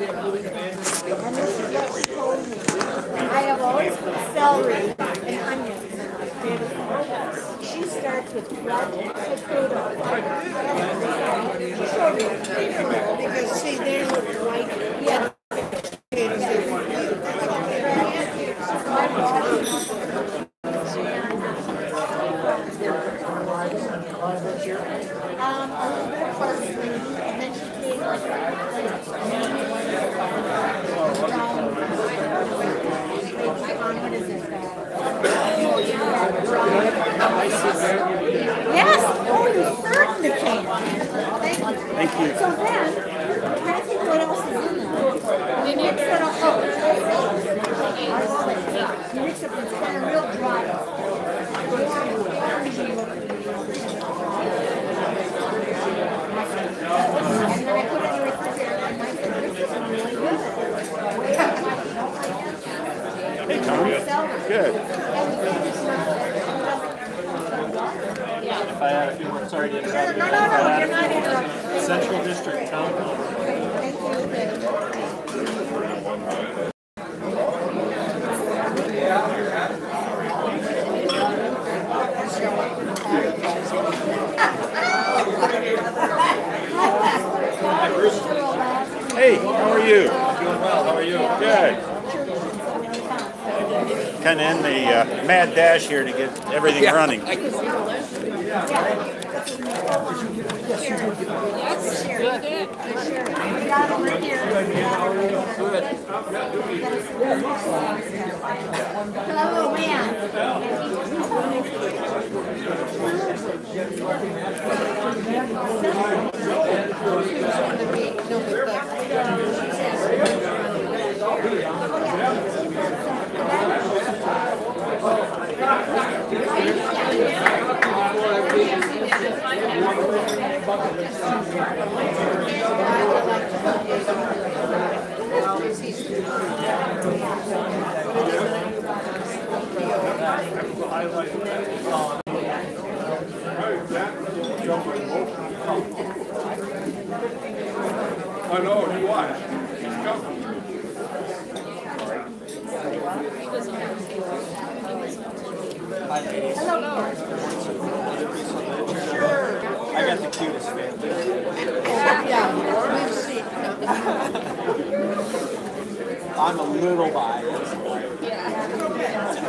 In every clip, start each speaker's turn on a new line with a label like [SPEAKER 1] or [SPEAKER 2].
[SPEAKER 1] I have always put celery and onions in it. She starts with red potato.
[SPEAKER 2] Because see, they look like
[SPEAKER 1] Yes! Oh, you certainly can.
[SPEAKER 3] Thank you.
[SPEAKER 1] So then, I'm trying to think what else is in there. We mix it up. Oh, you mix it up, it's kind of real dry. And then I put it in the refrigerator and I said, this is really good.
[SPEAKER 3] Hey, Tom. Good. If you were sorry to interrupt.
[SPEAKER 1] No, you're not interrupting.
[SPEAKER 3] Central District Town Hall.
[SPEAKER 1] Thank you.
[SPEAKER 3] Hey, how are you? Doing well. How are you? Good. Kind of in the mad dash here to get everything running.
[SPEAKER 1] Hello, man.
[SPEAKER 4] I know, you watch. He's coming.
[SPEAKER 1] Hello.
[SPEAKER 3] I got the cutest family.
[SPEAKER 2] yeah, we've seen.
[SPEAKER 3] I'm a little biased.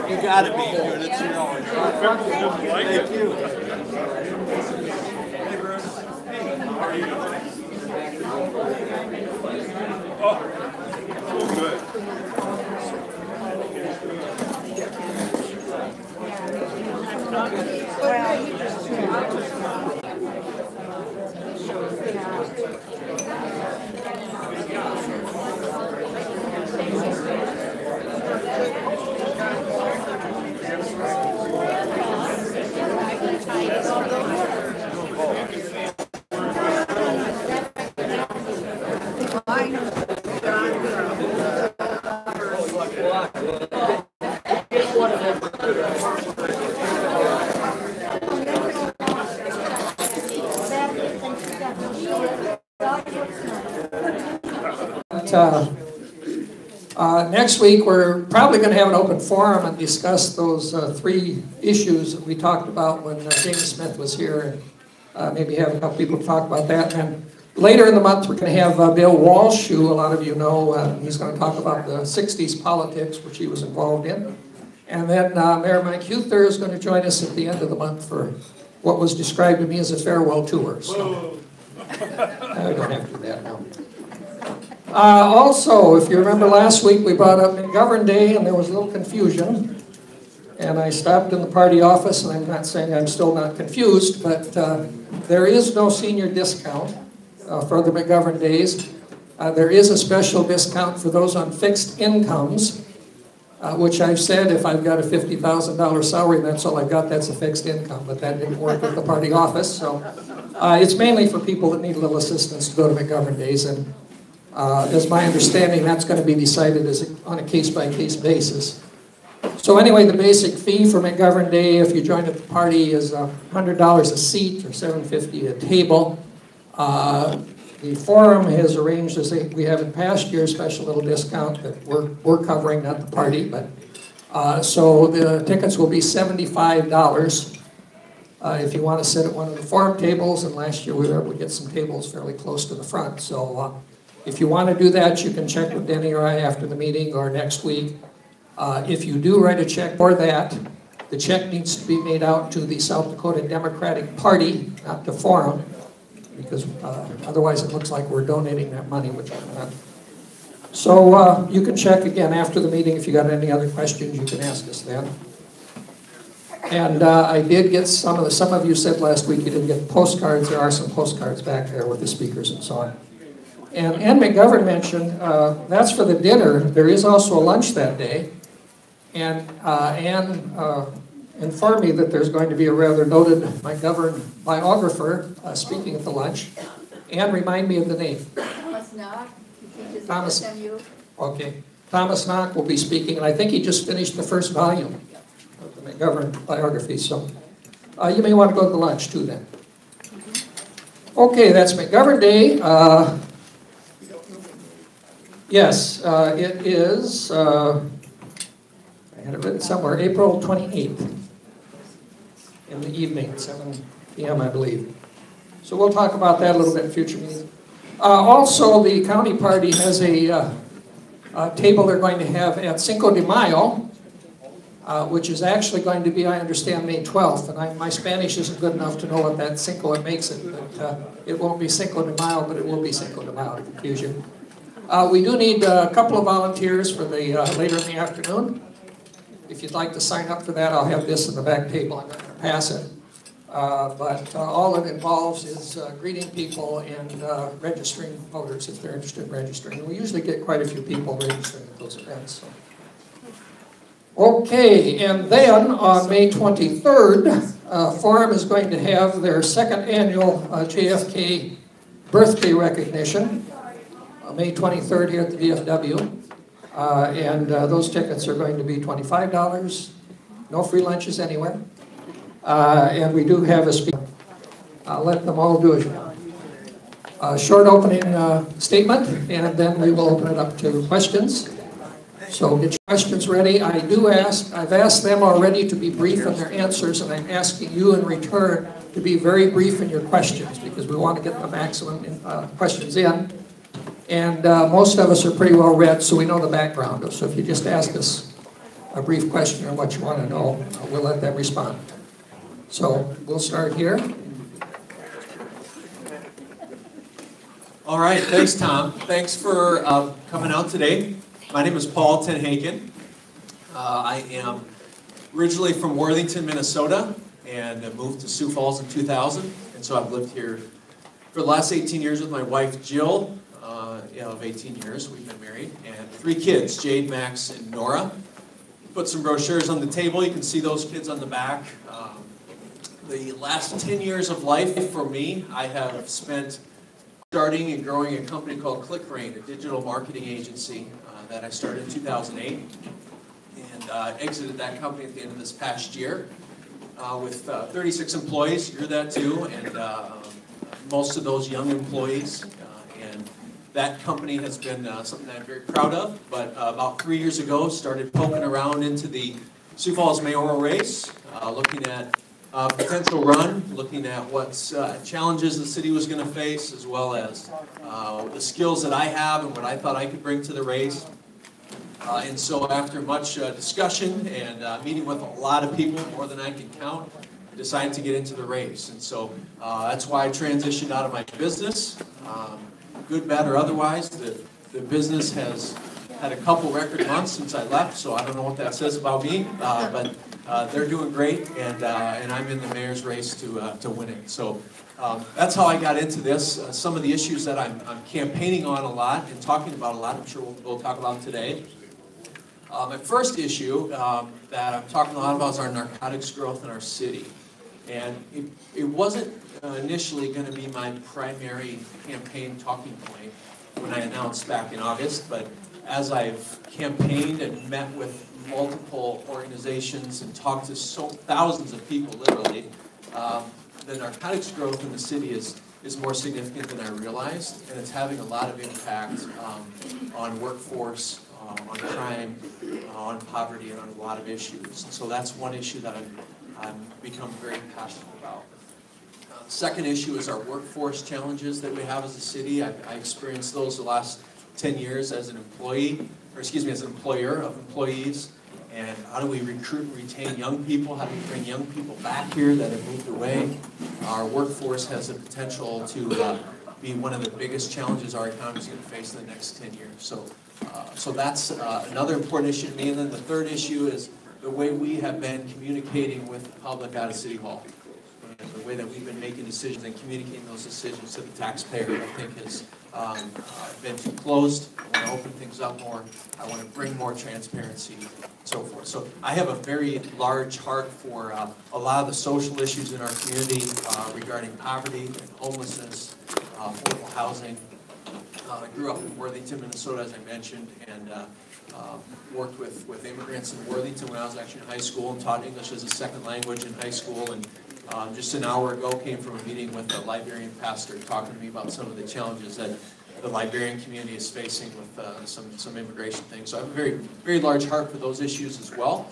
[SPEAKER 3] You gotta be good. It's your own. Thank you.
[SPEAKER 4] How are you? Oh, so good.
[SPEAKER 5] Next week, we're probably going to have an open forum and discuss those three issues that we talked about when James Smith was here, and maybe have a couple people talk about that. And later in the month, we're going to have Bill Walsh, who a lot of you know. He's going to talk about the 60s politics, which he was involved in. And then Mayor Mike Huther is going to join us at the end of the month for what was described to me as a farewell tour. So I don't have to do that now. Also, if you remember last week, we brought up McGovern Day, and there was a little confusion. And I stopped in the party office, and I'm not saying I'm still not confused, but there is no senior discount for the McGovern Days. There is a special discount for those on fixed incomes, which I've said if I've got a $50,000 salary, that's all I've got, that's a fixed income. But that didn't work at the party office, so it's mainly for people that need a little assistance to go to McGovern Days. And as my understanding, that's going to be decided on a case-by-case basis. So anyway, the basic fee for McGovern Day, if you join at the party, is $100 a seat or $7.50 a table. The forum has arranged, as we have in past years, special little discount that we're covering, not the party, but so the tickets will be $75 if you want to sit at one of the forum tables, and last year we were able to get some tables fairly close to the front. So if you want to do that, you can check with Denny or I after the meeting or next week. If you do write a check for that, the check needs to be made out to the South Dakota Democratic Party, not the forum, because otherwise it looks like we're donating that money, which we're not. So you can check again after the meeting. If you got any other questions, you can ask us then. And I did get some of you said last week you didn't get postcards. There are some postcards back there with the speakers and so on. And Ann McGovern mentioned, that's for the dinner. There is also a lunch that day. And Ann informed me that there's going to be a rather noted McGovern biographer speaking at the lunch. Ann, remind me of the name.
[SPEAKER 6] Thomas Knock. He teaches
[SPEAKER 5] Thomas.
[SPEAKER 6] at SMU.
[SPEAKER 5] Okay. Thomas Knock will be speaking, and I think he just finished the first volume of the McGovern biography. So you may want to go to the lunch too then. Okay, that's McGovern Day. Yes, it is, I had it written somewhere, April 28th in the evening, 7 p.m. I believe. So we'll talk about that a little bit in future meetings. Also, the county party has a table they're going to have at Cinco de Mayo, which is actually going to be, I understand, May 12th. And my Spanish isn't good enough to know what that Cinco makes it, but it won't be Cinco de Mayo, but it will be Cinco de Mayo, to confuse you. We do need a couple of volunteers for the later in the afternoon. If you'd like to sign up for that, I'll have this in the back table. I'm not going to pass it. But all it involves is greeting people and registering voters if they're interested in registering. And we usually get quite a few people registering at those events. So. Okay, and then on May 23rd, Forum is going to have their second annual JFK birthday recognition. May 23rd here at the VFW. And those tickets are going to be $25. No free lunches anywhere. And we do have a speaker. I'll let them all do a short opening statement, and then we will open it up to questions. So get your questions ready. I've asked them already to be brief in their answers, and I'm asking you in return to be very brief in your questions, because we want to get the maximum questions in. And most of us are pretty well read, so we know the background. So if you just ask us a brief question on what you want to know, we'll let them respond. So we'll start here.
[SPEAKER 3] All right, thanks, Tom. Thanks for coming out today. My name is Paul TenHaken. I am originally from Worthington, Minnesota, and moved to Sioux Falls in 2000. And so I've lived here for the last 18 years with my wife, Jill. Of 18 years, we've been married, and 3 kids, Jade, Max, and Nora. Put some brochures on the table. You can see those kids on the back. The last 10 years of life for me, I have spent starting and growing a company called ClickRain, a digital marketing agency that I started in 2008, and exited that company at the end of this past year with 36 employees. You're that too, and most of those young employees. And that company has been something that I'm very proud of, but about 3 years ago started poking around into the Sioux Falls mayoral race, looking at potential run, looking at what challenges the city was going to face, as well as the skills that I have and what I thought I could bring to the race. And so after much discussion and meeting with a lot of people, more than I can count, I decided to get into the race. And so that's why I transitioned out of my business. Good, bad, or otherwise, the business has had a couple record months since I left, so I don't know what that says about me, but they're doing great, and I'm in the mayor's race to win it. So that's how I got into this. Some of the issues that I'm campaigning on a lot and talking about a lot, I'm sure we'll talk about today. My first issue that I'm talking a lot about is our narcotics growth in our city. And it wasn't initially going to be my primary campaign talking point when I announced back in August, but as I've campaigned and met with multiple organizations and talked to thousands of people, literally, the narcotics growth in the city is is more significant than I realized, and it's having a lot of impact on workforce, on crime, on poverty, and on a lot of issues. So that's one issue that I've become very passionate about. The second issue is our workforce challenges that we have as a city. I experienced those the last 10 years as an employee, or excuse me, as an employer of employees. And how do we recruit and retain young people? How do we bring young people back here that have moved away? Our workforce has the potential to be one of the biggest challenges our economy is going to face in the next 10 years. So that's another important issue to me. And then the third issue is the way we have been communicating with the public out of City Hall. And the way that we've been making decisions and communicating those decisions to the taxpayer, I think has been too closed. I want to open things up more. I want to bring more transparency, and so forth. So I have a very large heart for a lot of the social issues in our community regarding poverty and homelessness, affordable housing. I grew up in Worthington, Minnesota, as I mentioned, and worked with immigrants in Worthington when I was actually in high school and taught English as a second language in high school. And just an hour ago came from a meeting with a Liberian pastor talking to me about some of the challenges that the Liberian community is facing with some immigration things. So I have a very, very large heart for those issues as well.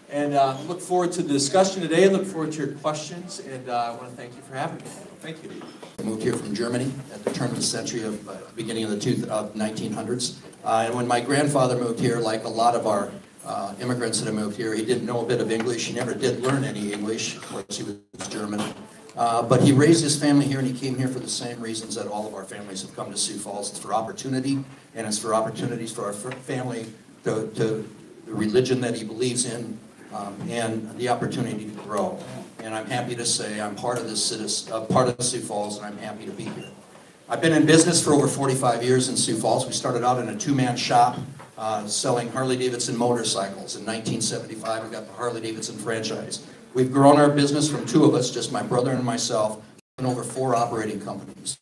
[SPEAKER 3] And look forward to the discussion today. Look forward to your questions, and I want to thank you for having me. Thank you.
[SPEAKER 7] I moved here from Germany at the turn of the century, beginning of the 1900s. And when my grandfather moved here, like a lot of our immigrants that have moved here, he didn't know a bit of English. He never did learn any English. Of course, he was German. But he raised his family here, and he came here for the same reasons that all of our families have come to Sioux Falls. It's for opportunity, and it's for opportunities for our family to the religion that he believes in, and the opportunity to grow. And I'm happy to say I'm part of this part of Sioux Falls, and I'm happy to be here. I've been in business for over 45 years in Sioux Falls. We started out in a two-man shop selling Harley-Davidson motorcycles. In 1975, we got the Harley-Davidson franchise. We've grown our business from two of us, just my brother and myself, and over 4 operating companies.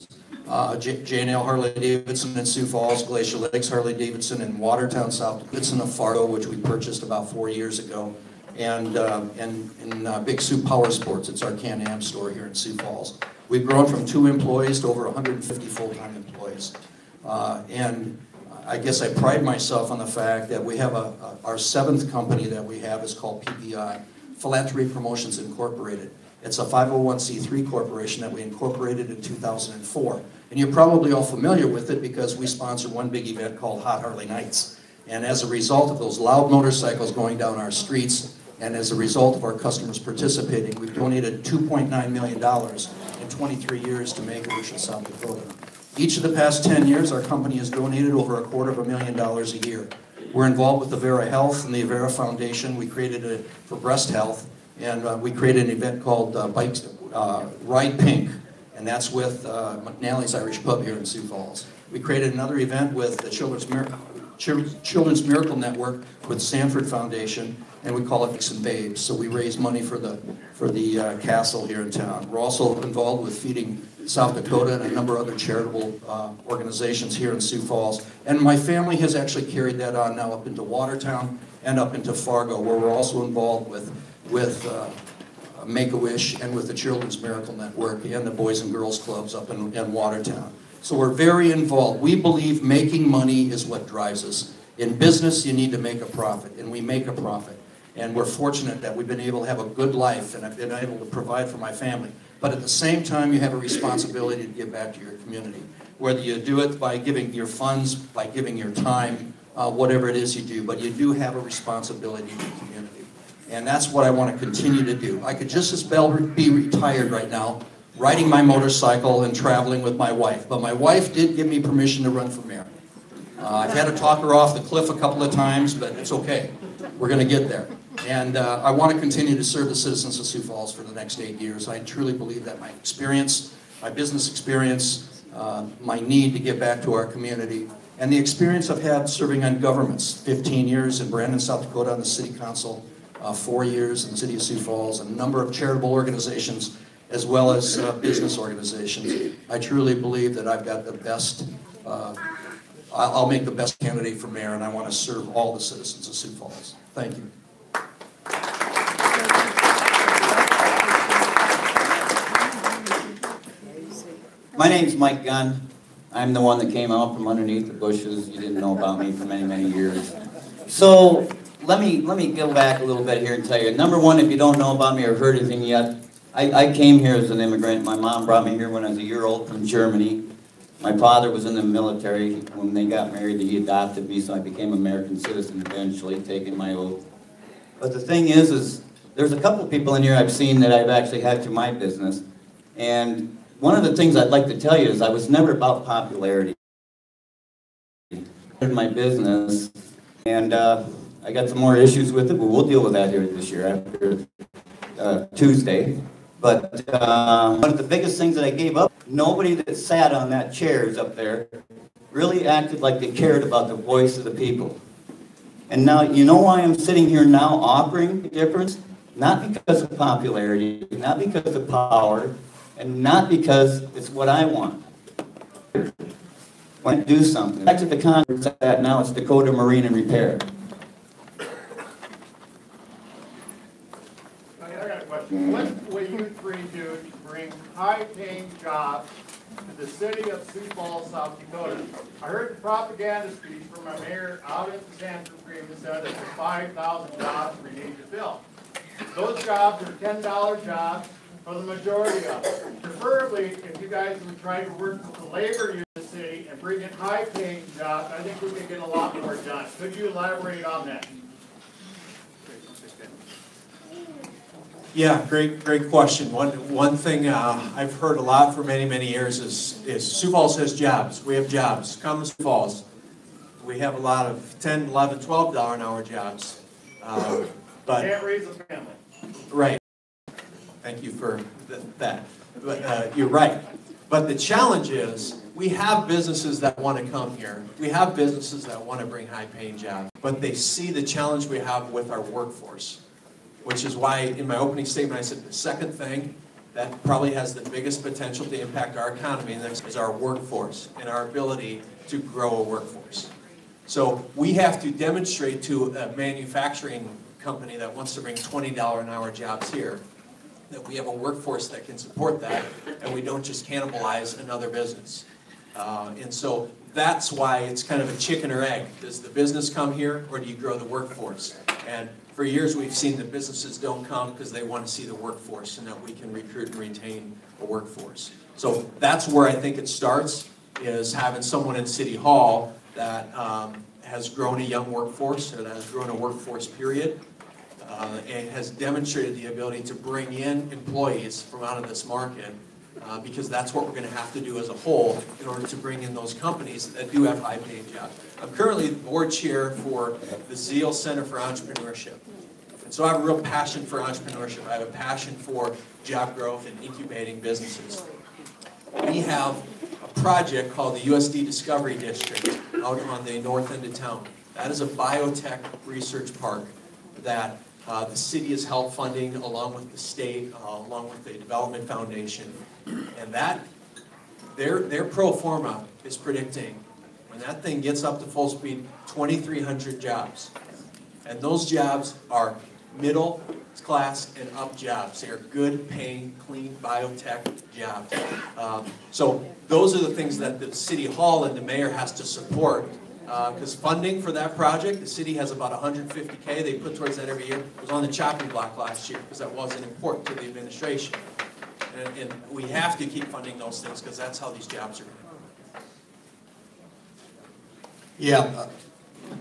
[SPEAKER 7] J&L Harley-Davidson in Sioux Falls, Glacier Lakes Harley-Davidson in Watertown, South Davidson of Fargo, which we purchased about 4 years ago. And in Big Sioux Power Sports, it's our Can-Am store here in Sioux Falls. We've grown from 2 employees to over 150 full-time employees. And I guess I pride myself on the fact that we have our 7th company that we have is called PPI, Philanthropy Promotions Incorporated. It's a 501c3 corporation that we incorporated in 2004. And you're probably all familiar with it because we sponsor one big event called Hot Harley Nights. And as a result of those loud motorcycles going down our streets, and as a result of our customers participating, we've donated $2.9 million in 23 years to Make-A-Wish in South Dakota. Each of the past 10 years, our company has donated over $250,000 a year. We're involved with the Avera Health and the Avera Foundation. We created it for breast health, and we created an event called Ride Pink, and that's with McNally's Irish Pub here in Sioux Falls. We created another event with the Children's Miracle Network with Sanford Foundation, and we call it Mix and Babes. So we raise money for the castle here in town. We're also involved with Feeding South Dakota and a number of other charitable organizations here in Sioux Falls. And my family has actually carried that on now up into Watertown and up into Fargo, where we're also involved with Make-A-Wish and with the Children's Miracle Network and the Boys and Girls Clubs up in Watertown. So we're very involved. We believe making money is what drives us. In business, you need to make a profit, and we make a profit. And we're fortunate that we've been able to have a good life, and I've been able to provide for my family. But at the same time, you have a responsibility to give back to your community. Whether you do it by giving your funds, by giving your time, whatever it is you do, but you do have a responsibility to the community. And that's what I want to continue to do. I could just as well be retired right now, riding my motorcycle and traveling with my wife. But my wife did give me permission to run for mayor. I've had to talk her off the cliff a couple of times, but it's okay. We're going to get there. And I want to continue to serve the citizens of Sioux Falls for the next 8 years. I truly believe that my experience, my business experience, my need to give back to our community, and the experience I've had serving on governments, 15 years in Brandon, South Dakota on the City Council, 4 years in the City of Sioux Falls, a number of charitable organizations, as well as business organizations. I truly believe that I've got the best, I'll make the best candidate for mayor, and I want to serve all the citizens of Sioux Falls. Thank you.
[SPEAKER 8] My name's Mike Gunn. I'm the one that came out from underneath the bushes. You didn't know about me for many, many years. So let me go back a little bit here and tell you. Number one, if you don't know about me or heard anything yet, I came here as an immigrant. My mom brought me here when I was a year old from Germany. My father was in the military. When they got married, he adopted me, so I became an American citizen eventually, taking my oath. But the thing is there's a couple of people in here I've seen that I've actually had through my business. And one of the things I'd like to tell you is I was never about popularity in my business. And I got some more issues with it, but we'll deal with that here this year after Tuesday. But one of the biggest things that I gave up, nobody that sat on that chairs up there really acted like they cared about the voice of the people. And now, you know why I'm sitting here now offering a difference? Not because of popularity, not because of power, and not because it's what I want. When I do something, back to the conference at now, it's Dakota Marine and Repair.
[SPEAKER 9] I got a question. What will you three do to bring high-paying jobs to the city of Sioux Falls, South Dakota? I heard the propaganda speech from our mayor out at the Sanford Stream that said that there's 5,000 jobs we need to fill. Those jobs are $10 jobs for the majority of them. Preferably, if you guys would try to work with the labor union in the city and bring in high-paying jobs, I think we could get a lot more done. Could you elaborate on that?
[SPEAKER 3] Yeah, great question. One thing I've heard a lot for many, many years is Sioux Falls has jobs. We have jobs. Come to Sioux Falls. We have a lot of $10, $11, $12 an hour jobs. But
[SPEAKER 9] can't raise a family.
[SPEAKER 3] Right. Thank you for that. But you're right. But the challenge is we have businesses that want to come here. We have businesses that want to bring high-paying jobs. But they see the challenge we have with our workforce, which is why in my opening statement I said the second thing that probably has the biggest potential to impact our economy is our workforce and our ability to grow a workforce. So we have to demonstrate to a manufacturing company that wants to bring $20 an hour jobs here that we have a workforce that can support that and we don't just cannibalize another business. And so that's why it's kind of a chicken or egg. Does the business come here or do you grow the workforce? And for years we've seen that businesses don't come because they want to see the workforce and that we can recruit and retain a workforce. So that's where I think it starts, is having someone in City Hall that has grown a young workforce, or that has grown a workforce period, and has demonstrated the ability to bring in employees from out of this market, because that's what we're going to have to do as a whole in order to bring in those companies that do have high-paying jobs. I'm currently the board chair for the Zeal Center for Entrepreneurship. And so I have a real passion for entrepreneurship. I have a passion for job growth and incubating businesses. We have a project called the USD Discovery District out on the north end of town. That is a biotech research park that the city is help funding along with the state, along with the Development Foundation. And that, their pro forma is predicting, when that thing gets up to full speed, 2,300 jobs. And those jobs are middle class and up jobs. They are good paying, clean biotech jobs. So those are the things that the City Hall and the mayor has to support. Because funding for that project, the city has about $150K they put towards that every year. It was on the chopping block last year because that wasn't important to the administration. And we have to keep funding those things because that's how these jobs are going to come.
[SPEAKER 7] Yeah,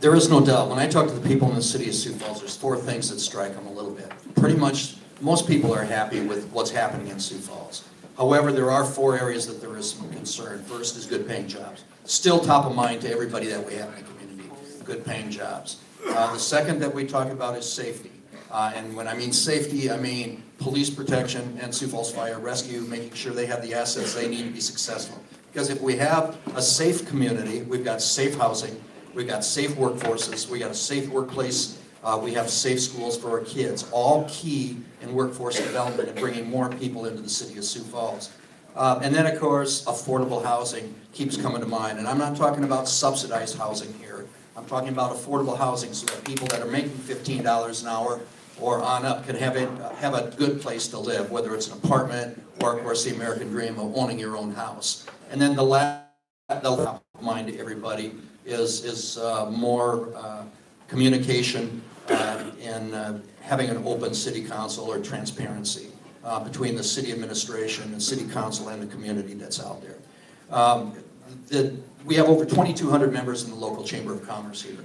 [SPEAKER 7] there is no doubt. When I talk to the people in the city of Sioux Falls, there's four things that strike them a little bit. Pretty much, most people are happy with what's happening in Sioux Falls. However, there are four areas that there is some concern. First is good paying jobs. Still top of mind to everybody that we have in the community, good paying jobs. The second that we talk about is safety. And when I mean safety, I mean police protection and Sioux Falls Fire Rescue, making sure they have the assets they need to be successful. Because if we have a safe community, we've got safe housing, we've got safe workforces, we got a safe workplace, we have safe schools for our kids, all key in workforce development and bringing more people into the city of Sioux Falls. And then, of course, affordable housing keeps coming to mind. And I'm not talking about subsidized housing here. I'm talking about affordable housing so that people that are making $15 an hour or on up can have a good place to live, whether it's an apartment or, of course, the American dream of owning your own house. And then the last mind to everybody is more communication and having an open city council or transparency between the city administration and city council and the community that's out there. We have over 2,200 members in the local Chamber of Commerce here,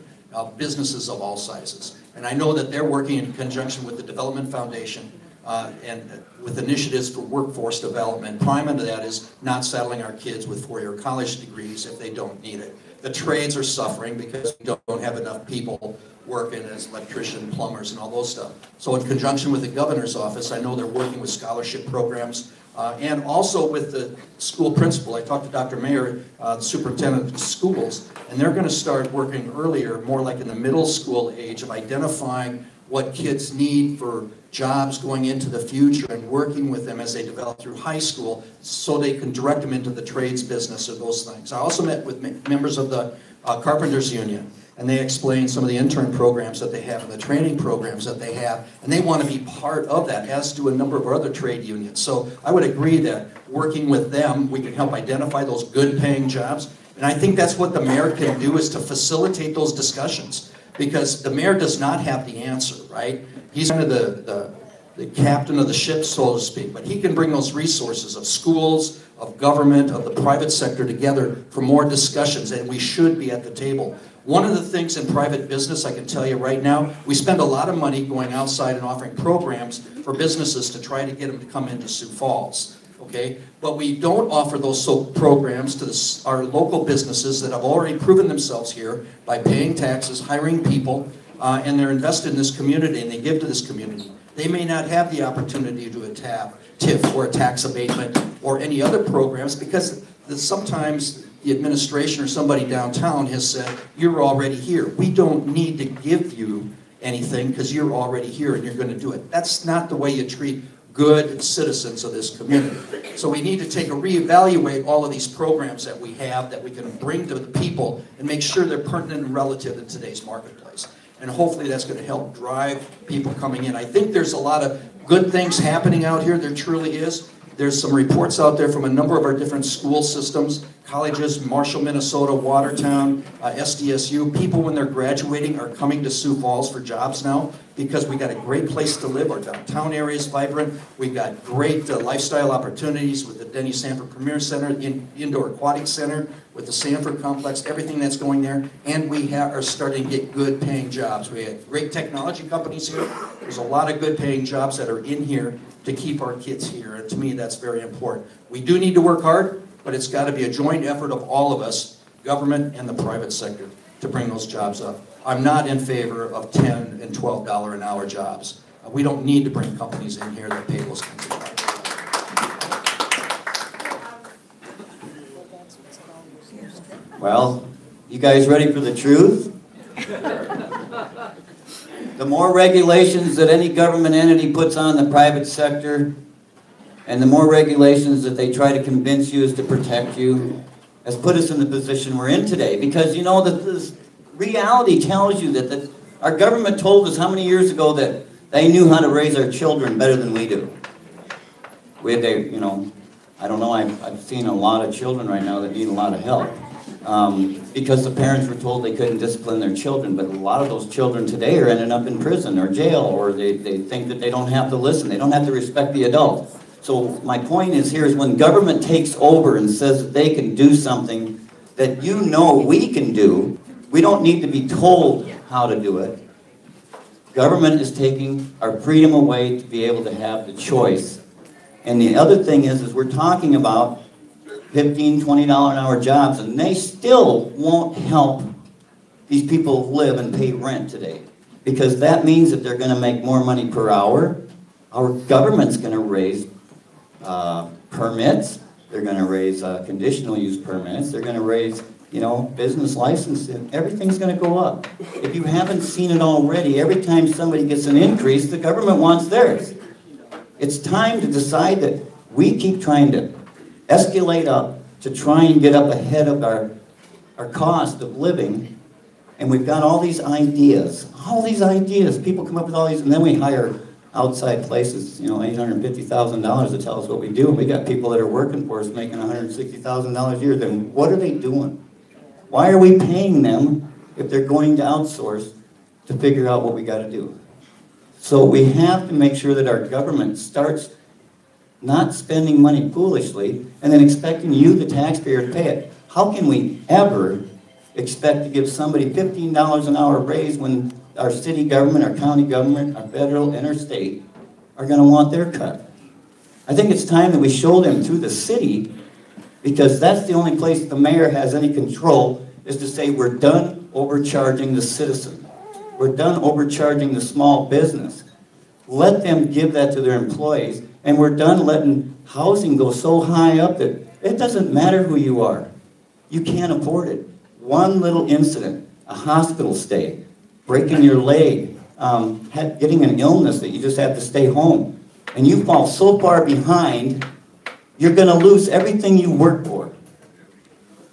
[SPEAKER 7] businesses of all sizes. And I know that they're working in conjunction with the Development Foundation and with initiatives for workforce development. Prime into that is not saddling our kids with four-year college degrees if they don't need it. The trades are suffering because we don't have enough people working as electricians, plumbers, and all those stuff. So in conjunction with the governor's office, I know they're working with scholarship programs and also with the school principal. I talked to Dr. Mayer, the superintendent of schools, and they're going to start working earlier, more like in the middle school age, of identifying what kids need for jobs going into the future and working with them as they develop through high school so they can direct them into the trades business or those things. I also met with members of the Carpenters Union, and they explained some of the intern programs that they have and the training programs that they have, and they want to be part of that, as do a number of other trade unions. So I would agree that working with them, we can help identify those good paying jobs, and I think that's what the mayor can do, is to facilitate those discussions. Because the mayor does not have the answer, right? He's kind of the captain of the ship, so to speak, but he can bring those resources of schools, of government, of the private sector together for more discussions, and we should be at the table. One of the things in private business, I can tell you right now, we spend a lot of money going outside and offering programs for businesses to try to get them to come into Sioux Falls. Okay, but we don't offer those programs to our local businesses that have already proven themselves here by paying taxes, hiring people, and they're invested in this community and they give to this community. They may not have the opportunity to do a TIF or a tax abatement or any other programs because sometimes the administration or somebody downtown has said, you're already here. We don't need to give you anything because you're already here and you're going to do it. That's not the way you treat good citizens of this community. So we need to reevaluate all of these programs that we have that we can bring to the people and make sure they're pertinent and relative in today's marketplace. And hopefully that's going to help drive people coming in. I think there's a lot of good things happening out here. There truly is. There's some reports out there from a number of our different school systems, colleges, Marshall, Minnesota, Watertown, SDSU. People, when they're graduating, are coming to Sioux Falls for jobs now because we got a great place to live. Our downtown area is vibrant. We've got great lifestyle opportunities with the Denny Sanford Premier Center, Indoor Aquatic Center, with the Sanford Complex, everything that's going there. And we are starting to get good paying jobs. We have great technology companies here. There's a lot of good paying jobs that are in here to keep our kids here. And to me, that's very important. We do need to work hard, but it's got to be a joint effort of all of us, government and the private sector, to bring those jobs up. I'm not in favor of $10 and $12 an hour jobs. We don't need to bring companies in here that pay those kinds of jobs.
[SPEAKER 8] Well, you guys ready for the truth? The more regulations that any government entity puts on the private sector, and the more regulations that they try to convince you is to protect you, has put us in the position we're in today. Because you know that this reality tells you that our government told us how many years ago that they knew how to raise our children better than we do. I don't know, I've seen a lot of children right now that need a lot of help. Because the parents were told they couldn't discipline their children, but a lot of those children today are ending up in prison or jail, or they think that they don't have to listen, they don't have to respect the adult. So my point is here is when government takes over and says that they can do something that you know we can do, we don't need to be told how to do it. Government is taking our freedom away to be able to have the choice. And the other thing is we're talking about $15, $20 an hour jobs, and they still won't help these people live and pay rent today. Because that means that they're going to make more money per hour. Our government's going to raise permits. They're going to raise conditional use permits. They're going to raise, business licensing. Everything's going to go up. If you haven't seen it already, every time somebody gets an increase, the government wants theirs. It's time to decide that we keep trying to escalate up to try and get up ahead of our cost of living, And we've got all these ideas. People come up with all these, and then we hire outside places, you know, $850,000 to tell us what we do. And we got people that are working for us making $160,000 a year. Then what are they doing? Why are we paying them if they're going to outsource to figure out what we got to do? So we have to make sure that our government starts not spending money foolishly and then expecting you, the taxpayer, to pay it. How can we ever expect to give somebody $15 an hour raise when our city government, our county government, our federal, and our state are going to want their cut? I think it's time that we show them through the city, because that's the only place the mayor has any control, is to say we're done overcharging the citizen. We're done overcharging the small business. Let them give that to their employees, and we're done letting housing go so high up that it doesn't matter who you are. You can't afford it. One little incident, a hospital stay, breaking your leg, getting an illness that you just have to stay home, and you fall so far behind, you're going to lose everything you work for.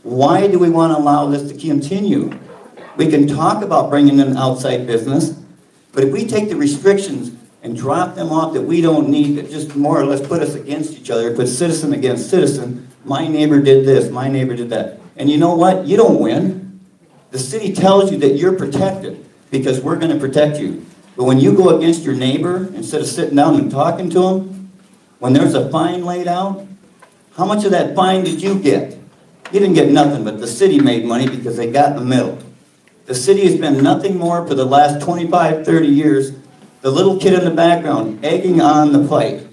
[SPEAKER 8] Why do we want to allow this to continue? We can talk about bringing in outside business, but if we take the restrictions and drop them off that we don't need, that just more or less put us against each other, put citizen against citizen, my neighbor did this, my neighbor did that. And you know what? You don't win. The city tells you that you're protected because we're going to protect you. But when you go against your neighbor, instead of sitting down and talking to him, when there's a fine laid out, how much of that fine did you get? You didn't get nothing, but the city made money because they got in the middle. The city has been nothing more for the last 25, 30 years, the little kid in the background egging on the fight.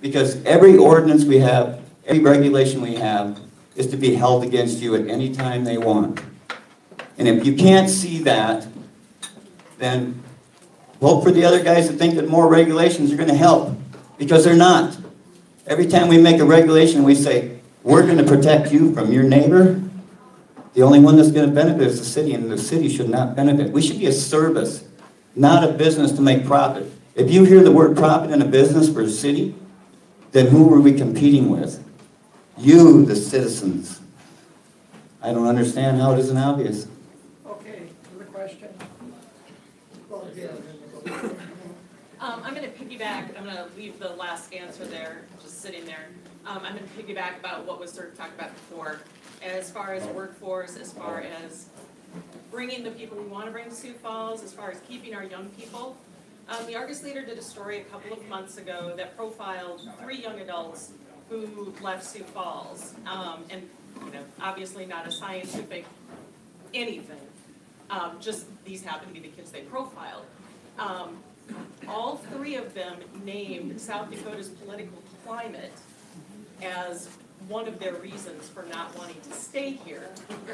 [SPEAKER 8] Because every ordinance we have, every regulation we have, is to be held against you at any time they want. And if you can't see that, then vote for the other guys that think that more regulations are going to help. Because they're not. Every time we make a regulation, we say, we're going to protect you from your neighbor. The only one that's going to benefit is the city, and the city should not benefit. We should be a service, not a business to make profit. If you hear the word profit in a business for a city, then who are we competing with? You, the citizens. I don't understand how it isn't obvious.
[SPEAKER 5] Okay, another question?
[SPEAKER 10] I'm going to piggyback. I'm going to leave the last answer there, just sitting there. I'm going to piggyback about what was sort of talked about before, as far as workforce, as far as bringing the people we want to bring to Sioux Falls, as far as keeping our young people. The Argus Leader did a story a couple of months ago that profiled 3 young adults who left Sioux Falls, and obviously not a scientific anything. Just these happen to be the kids they profiled. All 3 of them named South Dakota's political climate as one of their reasons for not wanting to stay here.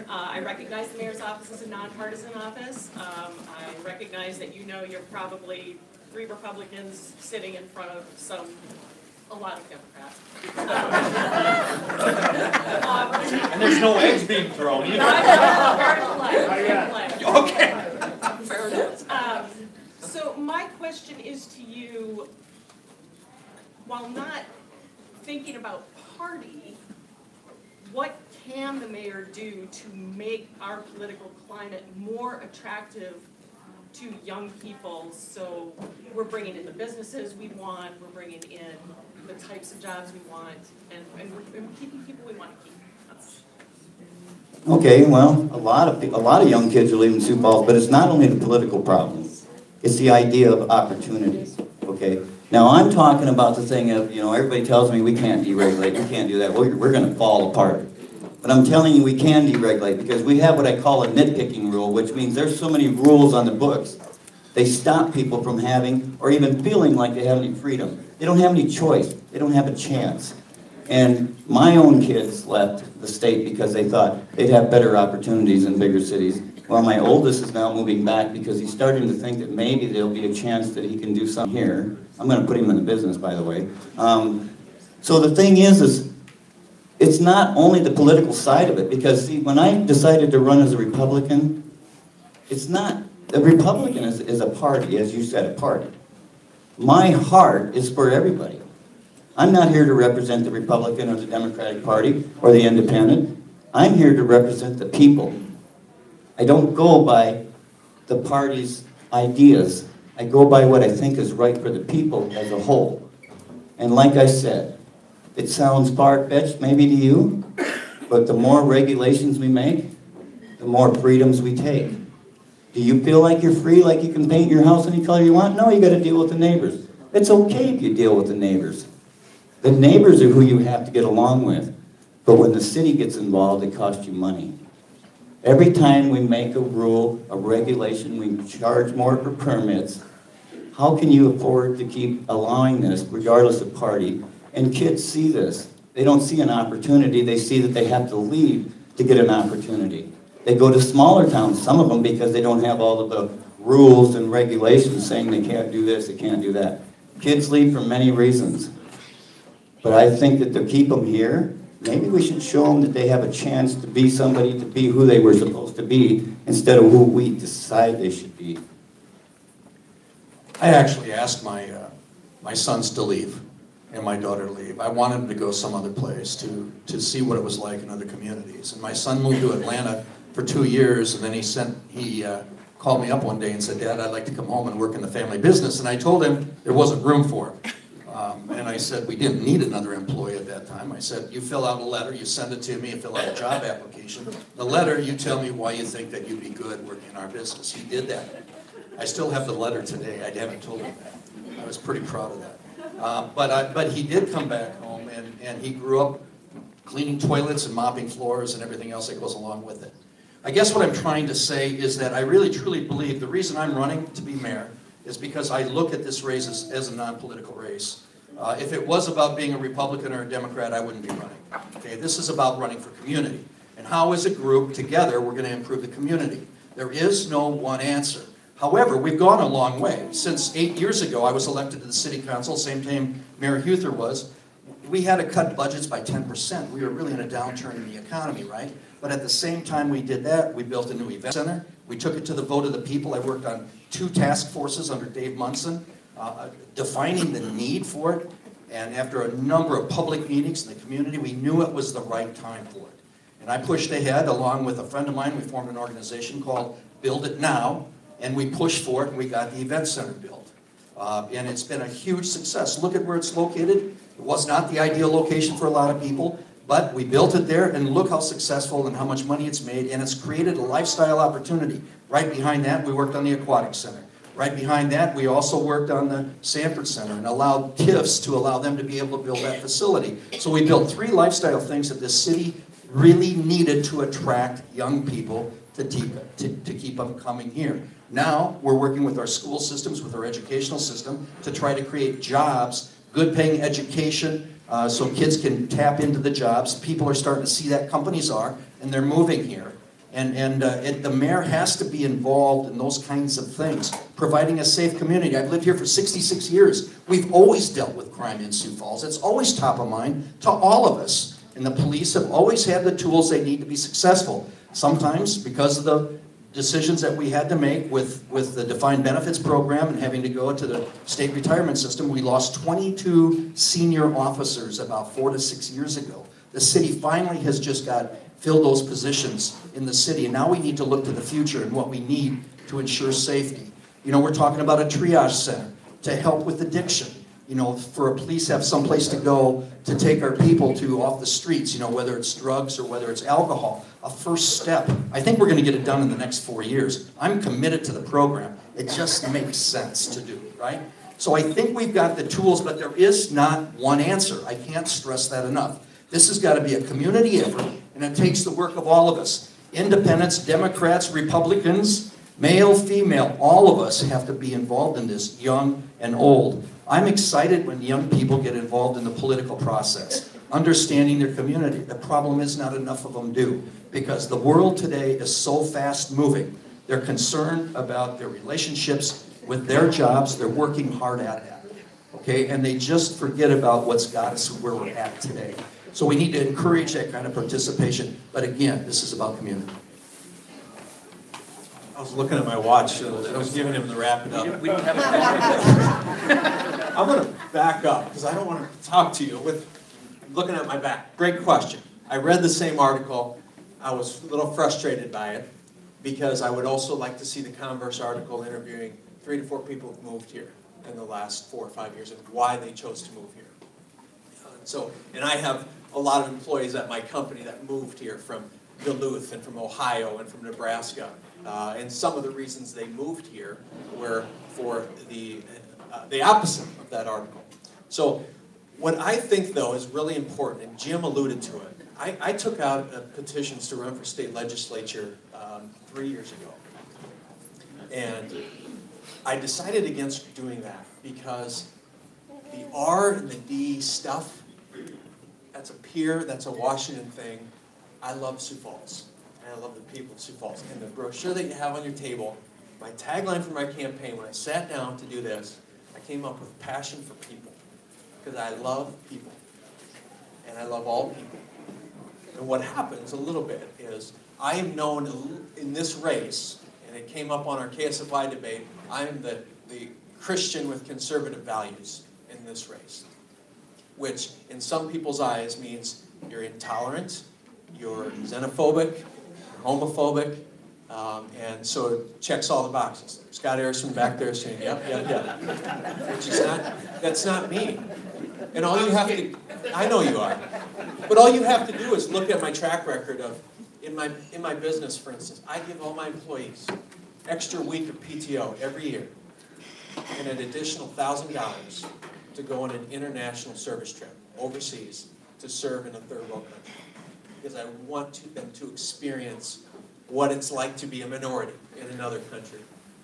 [SPEAKER 10] I recognize the mayor's office is a nonpartisan office. I recognize that you're probably 3 Republicans sitting in front of a lot of Democrats.
[SPEAKER 3] And there's no eggs being thrown either. Okay. Fair enough.
[SPEAKER 10] So my question is to you, while not thinking about party, what can the mayor do to make our political climate more attractive to young people? So we're bringing in the businesses we want, we're bringing in the types of jobs we want, and we're keeping people we want to keep.
[SPEAKER 8] Okay, well, a lot of young kids are leaving Sioux Falls, but it's not only the political problem. It's the idea of opportunities, okay? Now, I'm talking about the thing of, everybody tells me we can't deregulate, we can't do that. We're going to fall apart. But I'm telling you we can deregulate because we have what I call a nitpicking rule, which means there's so many rules on the books. They stop people from having or even feeling like they have any freedom. They don't have any choice. They don't have a chance. And my own kids left the state because they thought they'd have better opportunities in bigger cities. Well, my oldest is now moving back because he's starting to think that maybe there'll be a chance that he can do something here. I'm going to put him in the business, by the way. So the thing is it's not only the political side of it, because see, when I decided to run as a Republican, it's not, a Republican is a party, as you said, a party. My heart is for everybody. I'm not here to represent the Republican or the Democratic Party or the Independent. I'm here to represent the people. I don't go by the party's ideas. I go by what I think is right for the people as a whole. And like I said, it sounds far-fetched maybe to you, but the more regulations we make, the more freedoms we take. Do you feel like you're free, like you can paint your house any color you want? No, you got to deal with the neighbors. It's okay if you deal with the neighbors. The neighbors are who you have to get along with. But when the city gets involved, it costs you money. Every time we make a rule, a regulation, we charge more for permits. How can you afford to keep allowing this, regardless of party? And kids see this. They don't see an opportunity. They see that they have to leave to get an opportunity. They go to smaller towns, some of them, because they don't have all of the rules and regulations saying they can't do this, they can't do that. Kids leave for many reasons. But I think that to keep them here, maybe we should show them that they have a chance to be somebody, to be who they were supposed to be, instead of who we decide they should be.
[SPEAKER 7] I actually asked my sons to leave and my daughter to leave. I wanted them to go some other place to see what it was like in other communities. And my son moved to Atlanta for 2 years, and then he called me up one day and said, "Dad, I'd like to come home and work in the family business." And I told him there wasn't room for him. And I said, we didn't need another employee at that time. I said, you fill out a letter, you send it to me, you fill out a job application. The letter, you tell me why you think that you'd be good working in our business. He did that. I still have the letter today. I haven't told him that. I was pretty proud of that. But he did come back home, and he grew up cleaning toilets and mopping floors and everything else that goes along with it. I guess what I'm trying to say is that I really truly believe the reason I'm running to be mayor is because I look at this race as a non-political race. If it was about being a Republican or a Democrat, I wouldn't be running. Okay, this is about running for community. And how as a group, together, we're going to improve the community. There is no one answer. However, we've gone a long way. Since 8 years ago, I was elected to the city council, same time Mayor Huther was. We had to cut budgets by 10%. We were really in a downturn in the economy, right? But at the same time we did that, we built a new event center. We took it to the vote of the people. I worked on 2 task forces under Dave Munson, defining the need for it. And after a number of public meetings in the community, we knew it was the right time for it. And I pushed ahead along with a friend of mine. We formed an organization called Build It Now, and we pushed for it, and we got the event center built. And it's been a huge success. Look at where it's located. It was not the ideal location for a lot of people, but we built it there, and look how successful and how much money it's made, and it's created a lifestyle opportunity. Right behind that, we worked on the aquatic center. Right behind that, we also worked on the Sanford Center and allowed TIFs to allow them to be able to build that facility. So we built 3 lifestyle things that this city really needed to attract young people to keep them coming here. Now, we're working with our school systems, with our educational system, to try to create jobs, good paying education, so kids can tap into the jobs. People are starting to see that, companies are, and they're moving here. And the mayor has to be involved in those kinds of things, providing a safe community. I've lived here for 66 years. We've always dealt with crime in Sioux Falls. It's always top of mind to all of us. And the police have always had the tools they need to be successful. Sometimes, because of the decisions that we had to make with the defined benefits program and having to go to the state retirement system, we lost 22 senior officers about 4 to 6 years ago. The city finally has just filled those positions in the city, and now we need to look to the future and what we need to ensure safety. You know, we're talking about a triage center to help with addiction. You know, for a police have someplace to go to take our people to off the streets, you know, whether it's drugs or whether it's alcohol. A first step. I think we're going to get it done in the next 4 years. I'm committed to the program. It just makes sense to do, right? So I think we've got the tools, but there is not one answer. I can't stress that enough. This has got to be a community effort, and it takes the work of all of us. Independents, Democrats, Republicans, male, female, all of us have to be involved in this, young and old. I'm excited when young people get involved in the political process, understanding their community. The problem is not enough of them do, because the world today is so fast moving. They're concerned about their relationships with their jobs. They're working hard at that, okay? And they just forget about what's got us where we're at today. So we need to encourage that kind of participation. But again, this is about community.
[SPEAKER 3] I was looking at my watch. I was giving him the wrap it up. I'm going to back up because I don't want to talk to you with looking at my back. Great question. I read the same article. I was a little frustrated by it. because I would also like to see the Converse article interviewing 3 to 4 people who've moved here in the last 4 or 5 years and why they chose to move here. And I have a lot of employees at my company that moved here from Duluth and from Ohio and from Nebraska. And some of the reasons they moved here were for the opposite of that article. So what I think, though, is really important, and Jim alluded to it, I took out petitions to run for state legislature 3 years ago. And I decided against doing that because the R and the D stuff, that's a Pierre, that's a Washington thing. I love Sioux Falls, and I love the people of Sioux Falls. And the brochure that you have on your table, my tagline for my campaign, when I sat down to do this, I came up with passion for people, because I love people, and I love all people. And what happens a little bit is I am known in this race, and it came up on our KSFI debate, I am the Christian with conservative values in this race, which in some people's eyes means you're intolerant, you're xenophobic, you're homophobic, and so it checks all the boxes. Scott Harrison back there saying, yep. Which is that's not me. And all you have to, I know you are, but all you have to do is look at my track record of, in my business, for instance, I give all my employees extra week of PTO every year and an additional $1,000 to go on an international service trip overseas to serve in a third world country. Because I want them to experience what it's like to be a minority in another country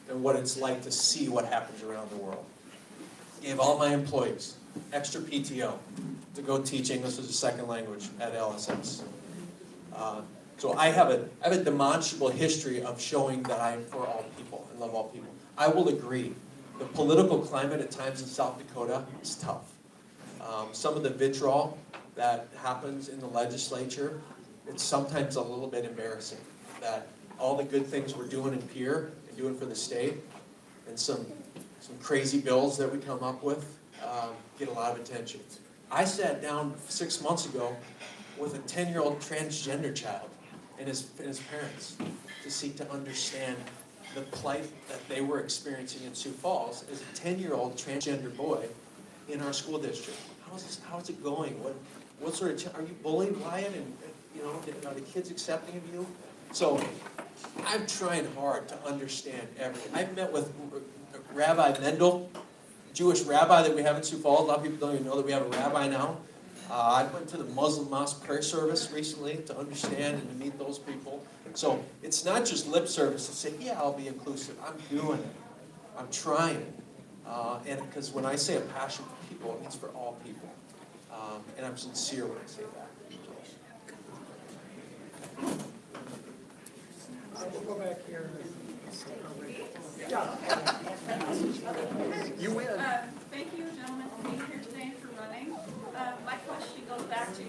[SPEAKER 3] and what it's like to see what happens around the world. Gave all my employees extra PTO to go teach English as a second language at LSS. So I have a demonstrable history of showing that I am for all people and love all people. I will agree, the political climate at times in South Dakota is tough. Some of the vitriol that happens in the legislature, it's sometimes a little bit embarrassing that all the good things we're doing in Pierre and doing for the state and some crazy bills that we come up with get a lot of attention. I sat down 6 months ago with a 10-year-old transgender child and his parents to seek to understand the plight that they were experiencing in Sioux Falls as a 10-year-old transgender boy in our school district. How is it going? What sort of, are you bullied, Wyatt? And are the kids accepting of you? So I'm trying hard to understand everything. I've met with Rabbi Mendel, Jewish rabbi that we have in Sioux Falls. A lot of people don't even know that we have a rabbi now. I went to the Muslim mosque prayer service recently to understand and to meet those people. So it's not just lip service to say, yeah, I'll be inclusive. I'm doing it. I'm trying. And because when I say a passion for people, it means for all people. And I'm sincere when I say that.
[SPEAKER 5] We'll go back here.
[SPEAKER 3] You win.
[SPEAKER 6] Thank you, gentlemen, for being here today and for running. My question goes back to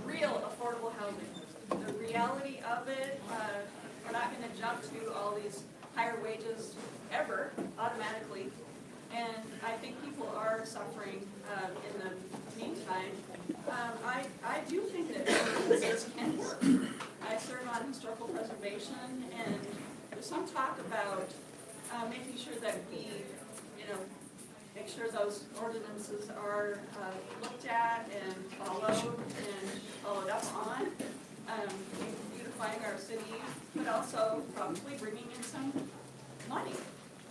[SPEAKER 6] real affordable housing. The reality of it, we're not going to jump to all these higher wages ever, automatically. And I think people are suffering in the meantime. I do think that ordinances can work. I serve on historical preservation, and there's some talk about making sure that we, make sure those ordinances are looked at and followed up on, beautifying our city, but also probably bringing in some money.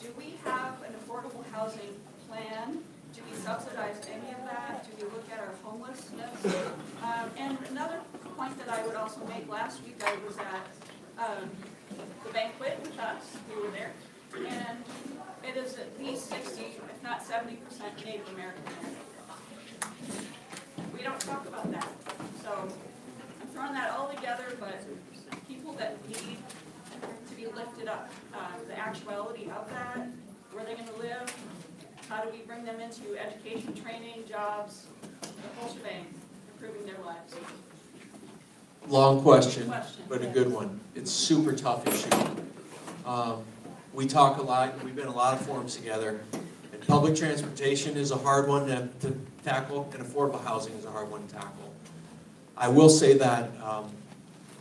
[SPEAKER 6] Do we have an affordable housing plan? Do we subsidize any of that? Do we look at our homelessness? And another point that I would also make, last week I was at the banquet with us, we were there, and it is at least 60, if not 70% Native American. We don't talk about that. So I'm throwing that all together, but people that need to be lifted up, the actuality of that, where they're going to live, how do we bring them into education, training, jobs, the whole shebang, improving their lives.
[SPEAKER 3] Long question, but a good one. It's a super tough issue. We talk a lot, we've been in a lot of forums together, and public transportation is a hard one to tackle, and affordable housing is a hard one to tackle. I will say that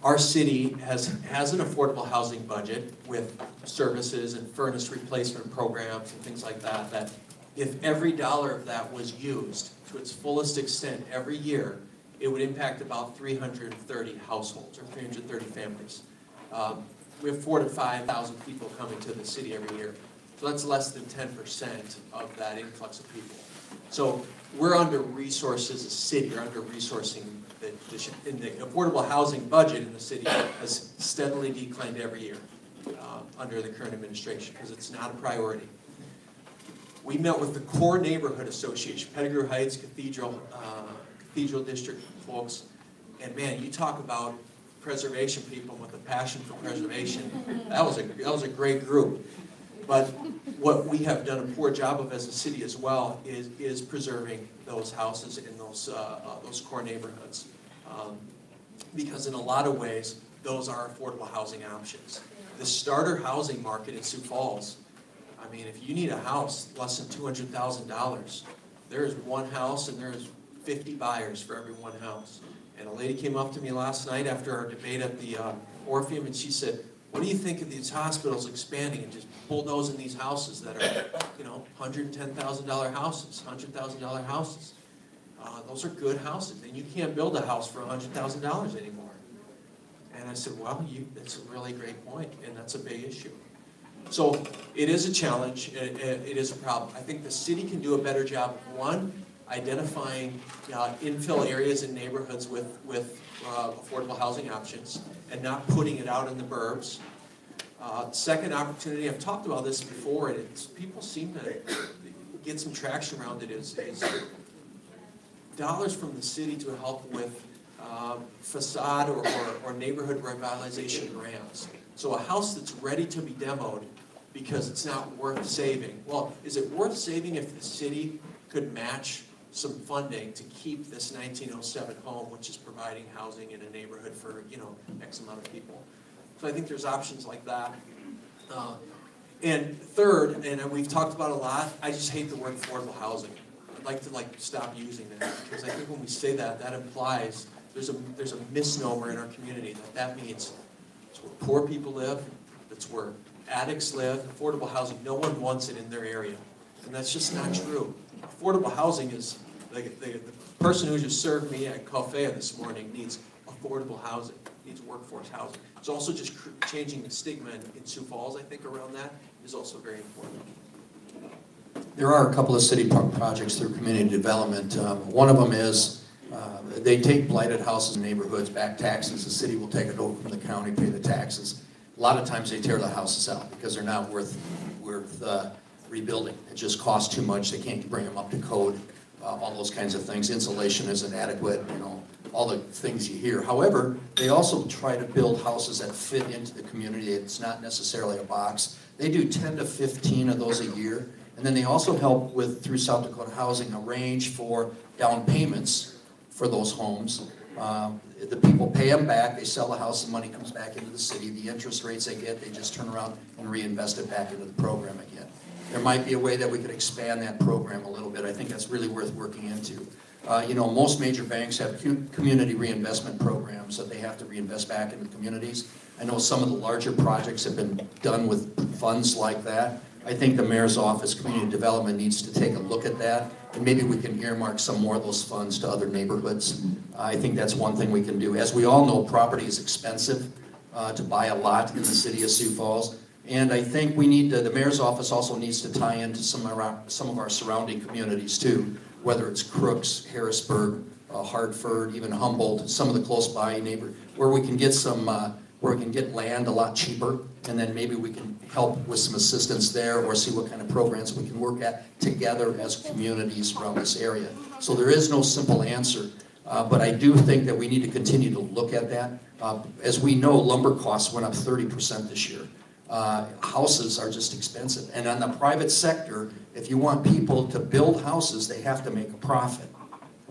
[SPEAKER 3] our city has an affordable housing budget with services and furnace replacement programs and things like that, that if every dollar of that was used to its fullest extent every year, it would impact about 330 households or 330 families. We have 4,000 to 5,000 people coming to the city every year. So that's less than 10% of that influx of people. So we're under-resourced as a city, or under-resourcing in the affordable housing budget in the city has steadily declined every year under the current administration because it's not a priority. We met with the core neighborhood association, Pettigrew Heights, Cathedral District folks, and man, you talk about preservation people with a passion for preservation. That was a great group. But what we have done a poor job of as a city as well is preserving those houses in those core neighborhoods. Because in a lot of ways, those are affordable housing options. The starter housing market in Sioux Falls, I mean, if you need a house less than $200,000, there is one house and there's 50 buyers for every one house. And a lady came up to me last night after our debate at the Orpheum, and she said, what do you think of these hospitals expanding and just bulldozing these houses that are, you know, $110,000 houses, $100,000 houses? Those are good houses, and you can't build a house for $100,000 anymore. And I said, well, that's a really great point, and that's a big issue. So it is a challenge, it is a problem. I think the city can do a better job of, one, identifying infill areas and neighborhoods with affordable housing options and not putting it out in the burbs. Second opportunity, I've talked about this before, and people seem to get some traction around it, is dollars from the city to help with facade or neighborhood revitalization grants. So a house that's ready to be demoed because it's not worth saving. Well, is it worth saving if the city could match some funding to keep this 1907 home, which is providing housing in a neighborhood for, you know, X amount of people? So I think there's options like that. And third, and we've talked about a lot, I just hate the word affordable housing. I'd like to stop using that, because I think when we say that, that implies there's a misnomer in our community that means it's where poor people live, it's where addicts live. Affordable housing, no one wants it in their area, and that's just not true. Affordable housing is, the person who just served me at Coffee this morning needs affordable housing, needs workforce housing. It's also just changing the stigma in Sioux Falls, I think, around that is also very important.
[SPEAKER 7] There are a couple of city projects through community development. One of them is they take blighted houses and neighborhoods back taxes. The city will take it over from the county, pay the taxes. A lot of times they tear the houses out because they're not worth rebuilding. It just costs too much. They can't bring them up to code. All those kinds of things. Insulation isn't adequate. You know, all the things you hear. However, they also try to build houses that fit into the community. It's not necessarily a box. They do 10 to 15 of those a year. And then they also help with, through South Dakota Housing, arrange for down payments for those homes. The people pay them back, they sell the house, the money comes back into the city. The interest rates they get, they just turn around and reinvest it back into the program again. There might be a way that we could expand that program a little bit. I think that's really worth working into. You know, most major banks have community reinvestment programs that they have to reinvest back into communities. I know some of the larger projects have been done with funds like that. I think the mayor's office, community development, needs to take a look at that, and maybe we can earmark some more of those funds to other neighborhoods. I think that's one thing we can do. As we all know, property is expensive to buy a lot in the city of Sioux Falls, and I think we need to, the mayor's office also needs to tie into some of our surrounding communities too, whether it's Crooks, Harrisburg, Hartford, even Humboldt, some of the close by neighborhoods, where we can get some, where we can get land a lot cheaper, and then maybe we can help with some assistance there or see what kind of programs we can work at together as communities around this area. So there is no simple answer, but I do think that we need to continue to look at that. As we know, lumber costs went up 30% this year. Houses are just expensive. And on the private sector, if you want people to build houses, they have to make a profit.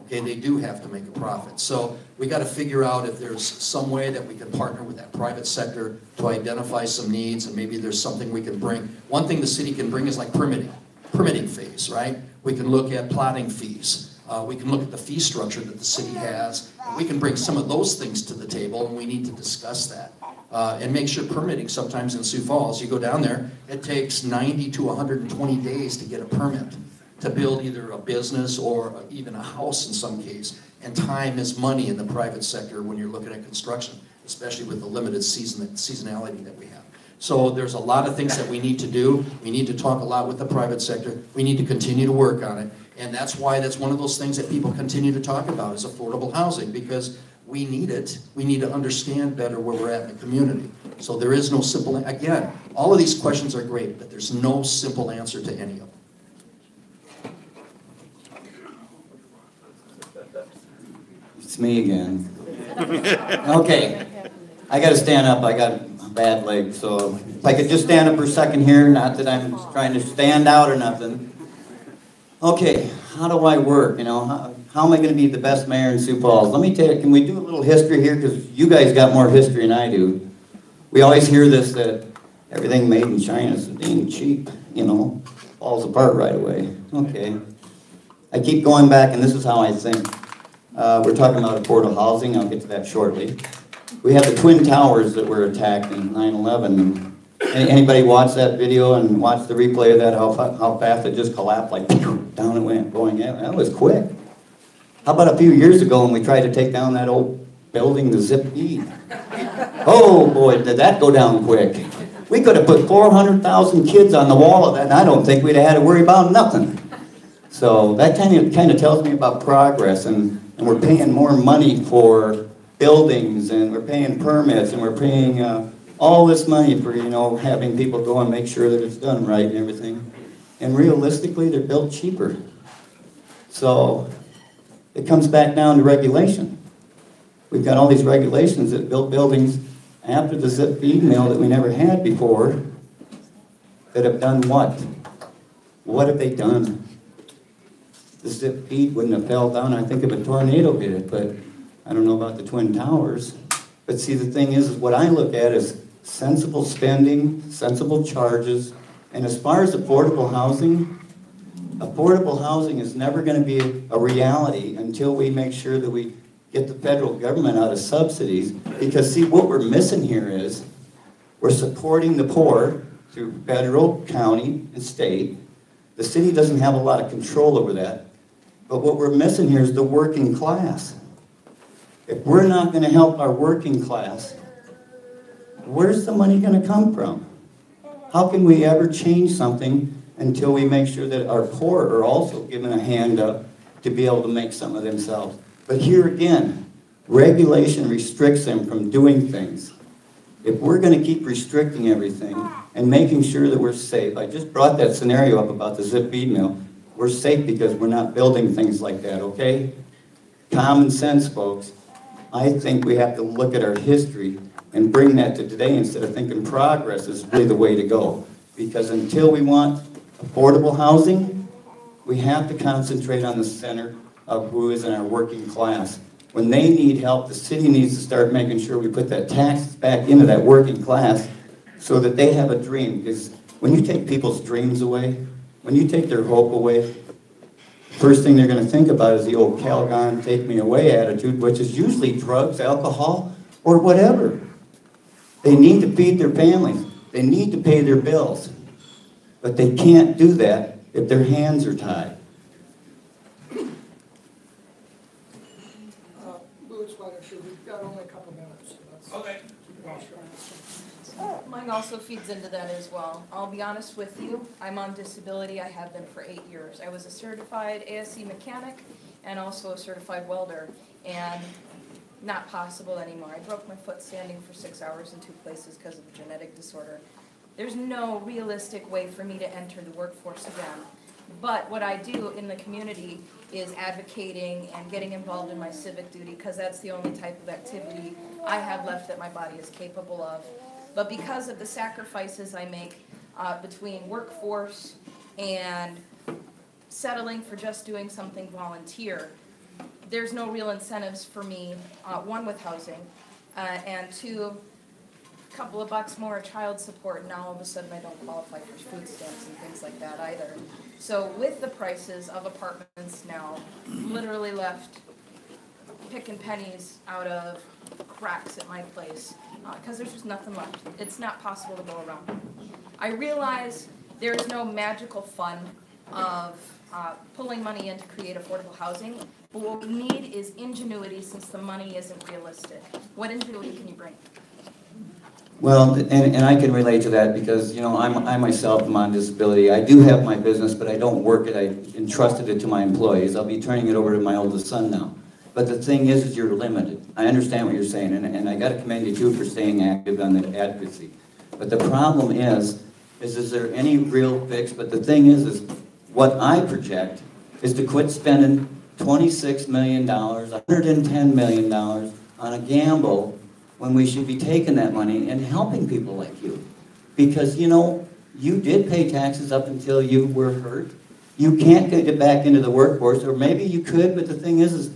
[SPEAKER 7] Okay, they do have to make a profit. So we got to figure out if there's some way that we can partner with that private sector to identify some needs, and maybe there's something we can bring. One thing the city can bring is like permitting phase, right? We can look at plotting fees. We can look at the fee structure that the city has. We can bring some of those things to the table, and we need to discuss that. And make sure permitting, sometimes in Sioux Falls, you go down there, it takes 90 to 120 days to get a permit to build either a business or even a house in some case. And time is money in the private sector when you're looking at construction, especially with the limited seasonality that we have. So there's a lot of things that we need to do. We need to talk a lot with the private sector. We need to continue to work on it. And that's why that's one of those things that people continue to talk about is affordable housing, because we need it. We need to understand better where we're at in the community. So there is no simple, again, all of these questions are great, but there's no simple answer to any of them.
[SPEAKER 8] It's me again. Okay, I gotta stand up. I got a bad leg, so if I could just stand up for a second here, not that I'm trying to stand out or nothing. Okay, how do I work, you know? How am I gonna be the best mayor in Sioux Falls? Let me tell you, can we do a little history here? Because you guys got more history than I do. We always hear this, that everything made in China is dang cheap, you know, falls apart right away. Okay. I keep going back, and this is how I think. We're talking about affordable housing. I'll get to that shortly. We have the Twin Towers that were attacked in 9/11. Anybody watch that video and watch the replay of that, how fast it just collapsed, like down it went, going in? That was quick. How about a few years ago when we tried to take down that old building, the Zip Bead? Oh boy, did that go down quick. We could have put 400,000 kids on the wall of that, and I don't think we'd have had to worry about nothing. So that kind of tells me about progress, and we're paying more money for buildings, and we're paying permits, and we're paying all this money for, you know, having people go and make sure that it's done right and everything. And realistically, they're built cheaper. So it comes back down to regulation. We've got all these regulations that build buildings after the Zip Feed mill that we never had before that have done what? What have they done? The Zip Feed wouldn't have fell down. I think if a tornado did it, but I don't know about the Twin Towers. But see, the thing is what I look at is sensible spending, sensible charges, and as far as affordable housing is never going to be a reality until we make sure that we get the federal government out of subsidies. Because see, what we're missing here is we're supporting the poor through federal, county, and state. The city doesn't have a lot of control over that. But what we're missing here is the working class. If we're not going to help our working class, where's the money going to come from? How can we ever change something until we make sure that our poor are also given a hand up to be able to make some of themselves? But here again, regulation restricts them from doing things. If we're going to keep restricting everything and making sure that we're safe, I just brought that scenario up about the Zip Feed mill. We're safe because we're not building things like that, okay? Common sense, folks. I think we have to look at our history and bring that to today instead of thinking progress is really the way to go. Because until we want affordable housing, we have to concentrate on the center of who is in our working class. When they need help, the city needs to start making sure we put that tax back into that working class so that they have a dream. Because when you take people's dreams away, when you take their hope away, first thing they're going to think about is the old Calgon, take me away attitude, which is usually drugs, alcohol, or whatever. They need to feed their families. They need to pay their bills. But they can't do that if their hands are tied.
[SPEAKER 5] We've got only a couple minutes. So
[SPEAKER 3] Okay.
[SPEAKER 11] Mine also feeds into that as well. I'll be honest with you, I'm on disability. I have been for 8 years. I was a certified ASE mechanic and also a certified welder, and not possible anymore. I broke my foot standing for 6 hours in 2 places because of a genetic disorder. There's no realistic way for me to enter the workforce again. But what I do in the community is advocating and getting involved in my civic duty, because that's the only type of activity I have left that my body is capable of. But because of the sacrifices I make between workforce and settling for just doing something volunteer, there's no real incentives for me, one, with housing, and two, couple of bucks more child support, and now all of a sudden I don't qualify for food stamps and things like that either. So with the prices of apartments now, literally left picking pennies out of cracks at my place, because there's just nothing left. It's not possible to go around. I realize there is no magical fund of pulling money in to create affordable housing, but what we need is ingenuity, since the money isn't realistic. What ingenuity can you bring?
[SPEAKER 8] Well, and I can relate to that because, you know, I myself am on disability. I do have my business, but I don't work it. I entrusted it to my employees. I'll be turning it over to my oldest son now. But the thing is you're limited. I understand what you're saying, and I got to commend you too for staying active on the advocacy. But the problem is there any real fix? But the thing is what I project is to quit spending $26 million, $110 million on a gamble when we should be taking that money and helping people like you. Because, you know, you did pay taxes up until you were hurt. You can't get back into the workforce, or maybe you could, but the thing is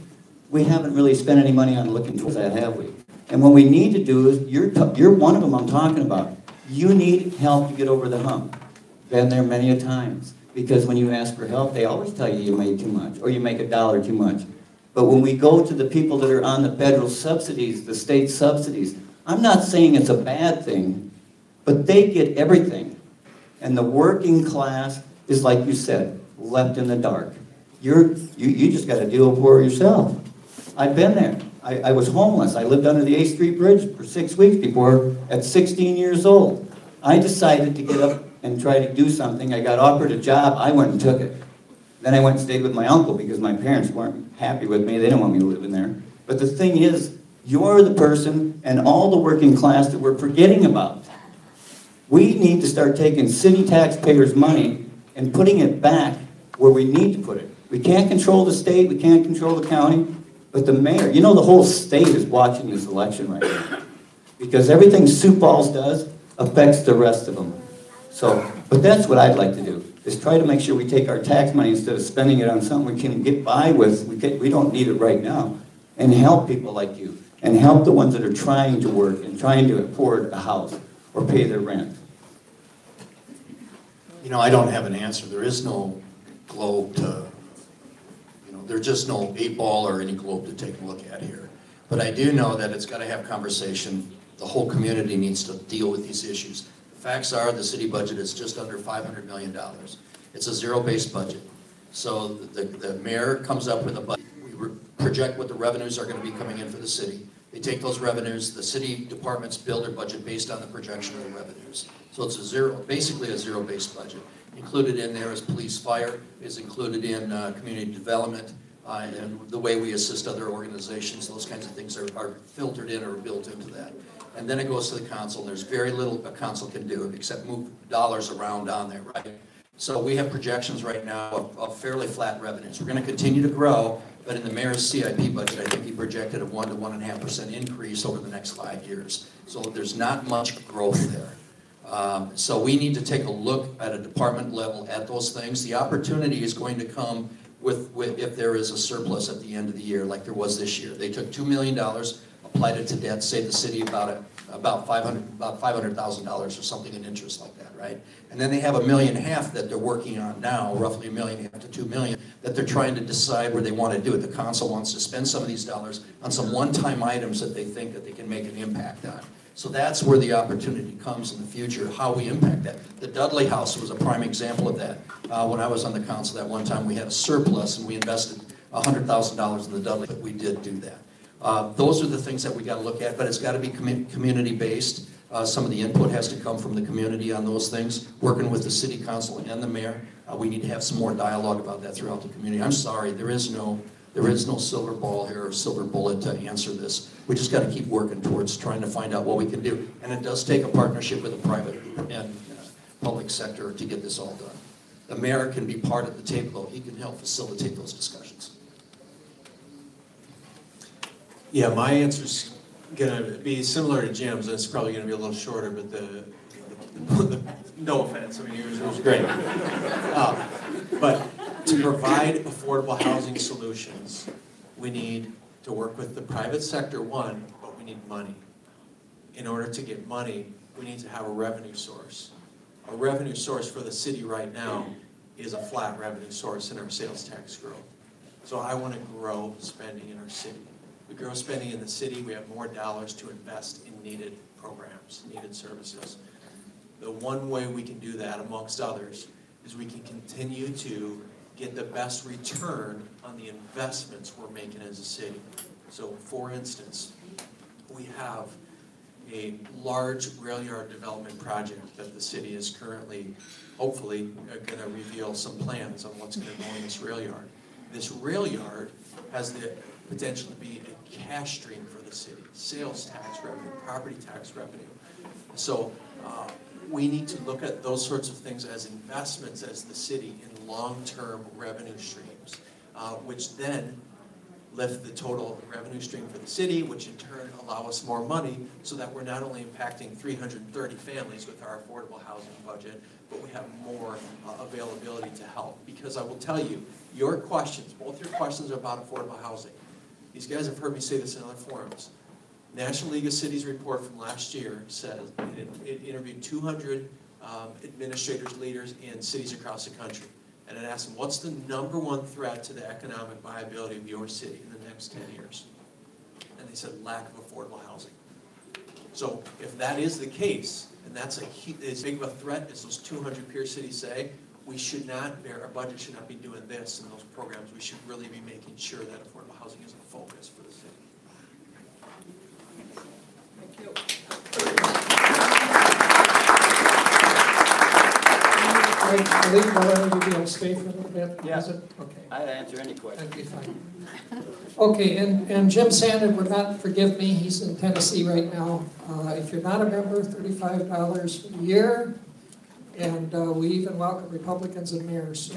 [SPEAKER 8] we haven't really spent any money on looking towards that, have we? And what we need to do is, you're one of them I'm talking about. You need help to get over the hump. Been there many a times. Because when you ask for help, they always tell you made too much, or you make $1 too much. But when we go to the people that are on the federal subsidies, the state subsidies, I'm not saying it's a bad thing, but they get everything. And the working class is, like you said, left in the dark. You just got to deal for it yourself. I've been there. I was homeless. I lived under the 8th Street Bridge for 6 weeks before, at 16 years old. I decided to get up and try to do something. I got offered a job. I went and took it. Then I went and stayed with my uncle because my parents weren't happy with me. They didn't want me to live in there. But the thing is, you're the person and all the working class that we're forgetting about. We need to start taking city taxpayers' money and putting it back where we need to put it. We can't control the state, we can't control the county, but the mayor, you know, the whole state is watching this election right now. Because everything Sioux Falls does affects the rest of them. So, but that's what I'd like to do, is try to make sure we take our tax money instead of spending it on something we can get by with, we don't need it right now, and help people like you, and help the ones that are trying to work and trying to afford a house or pay their rent.
[SPEAKER 7] You know, I don't have an answer. There is no globe to, you know, there's just no 8-ball or any globe to take a look at here. But I do know that it's got to have conversation. The whole community needs to deal with these issues. Facts are the city budget is just under $500 million. It's a zero-based budget. So the mayor comes up with a budget. We project what the revenues are going to be coming in for the city. They take those revenues, the city departments build their budget based on the projection of the revenues. So it's basically a zero-based budget. Included in there is police fire, is included in community development, and the way we assist other organizations, those kinds of things are filtered in or built into that. And then it goes to the council, and there's very little a council can do except move dollars around on there, right? So we have projections right now of fairly flat revenues. We're going to continue to grow, but in the mayor's CIP budget, I think he projected a 1 to 1.5% increase over the next 5 years. So there's not much growth there. So we need to take a look at a department level at those things. The opportunity is going to come with if there is a surplus at the end of the year, like there was this year. They took $2 million, applied it to debt, saved the city about $500,000 or something in interest like that, right? And then they have $1.5 million that they're working on now, roughly $1.5 million to $2 million, that they're trying to decide where they want to do it. The council wants to spend some of these dollars on some one-time items that they think that they can make an impact on. So that's where the opportunity comes in the future, how we impact that. The Dudley House was a prime example of that. When I was on the council that one time, we had a surplus and we invested $100,000 in the Dudley, but we did do that. Those are the things that we got to look at, but it's got to be community-based. Some of the input has to come from the community on those things, working with the city council and the mayor. We need to have some more dialogue about that throughout the community. I'm sorry, there is no silver ball here or silver bullet to answer this. We just got to keep working towards trying to find out what we can do. And it does take a partnership with the private and public sector to get this all done. The mayor can be part of the table, though. He can help facilitate those discussions.
[SPEAKER 3] Yeah, my answer's going to be similar to Jim's, and it's probably going to be a little shorter, but no offense, I mean, yours was great. But to provide affordable housing solutions, we need to work with the private sector, one, but we need money. in order to get money, we need to have a revenue source. A revenue source for the city right now is a flat revenue source in our sales tax growth. So I want to grow spending in our city. We grow spending in the city, we have more dollars to invest in needed programs, needed services. The one way we can do that, amongst others, is we can continue to get the best return on the investments we're making as a city. So, for instance, we have a large rail yard development project that the city is currently, hopefully, going to reveal some plans on what's going to go in this rail yard. This rail yard has the potential to be a cash stream for the city, sales tax revenue, property tax revenue. So we need to look at those sorts of things as investments as the city in long-term revenue streams, which then lift the total revenue stream for the city, which in turn allow us more money so that we're not only impacting 330 families with our affordable housing budget, but we have more availability to help. Because I will tell you, your questions, both your questions are about affordable housing. These guys have heard me say this in other forums. National League of Cities report from last year says it interviewed 200 administrators, leaders in cities across the country. And it asked them, what's the #1 threat to the economic viability of your city in the next 10 years? And they said lack of affordable housing. So if that is the case, and that's as big of a threat as those 200 peer cities say, we should not, our budget should not be doing this in those programs. We should really be making sure that affordable housing is a focus for the city.
[SPEAKER 10] Thank you.
[SPEAKER 5] I believe we'll you be able to stay for a little bit.
[SPEAKER 8] Yeah.
[SPEAKER 5] Is it? Okay.
[SPEAKER 8] I'd answer any question.
[SPEAKER 5] That'd be fine. Okay, and Jim Sandin would not forgive me. He's in Tennessee right now. If you're not a member, $35 for the year. And we even welcome Republicans and mayors.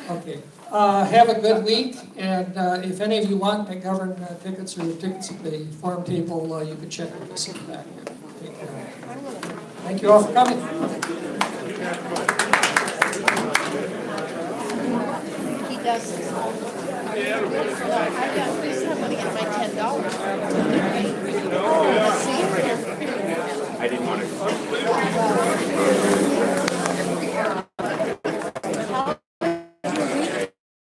[SPEAKER 5] Okay. Have a good week. And if any of you want McGovern tickets or tickets at the forum table, you can check with us in the back here. Take care. Thank you all for coming.
[SPEAKER 2] He does this. I got this. I'm gonna get my $10.
[SPEAKER 4] I didn't want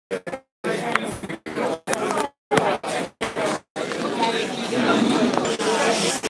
[SPEAKER 4] to.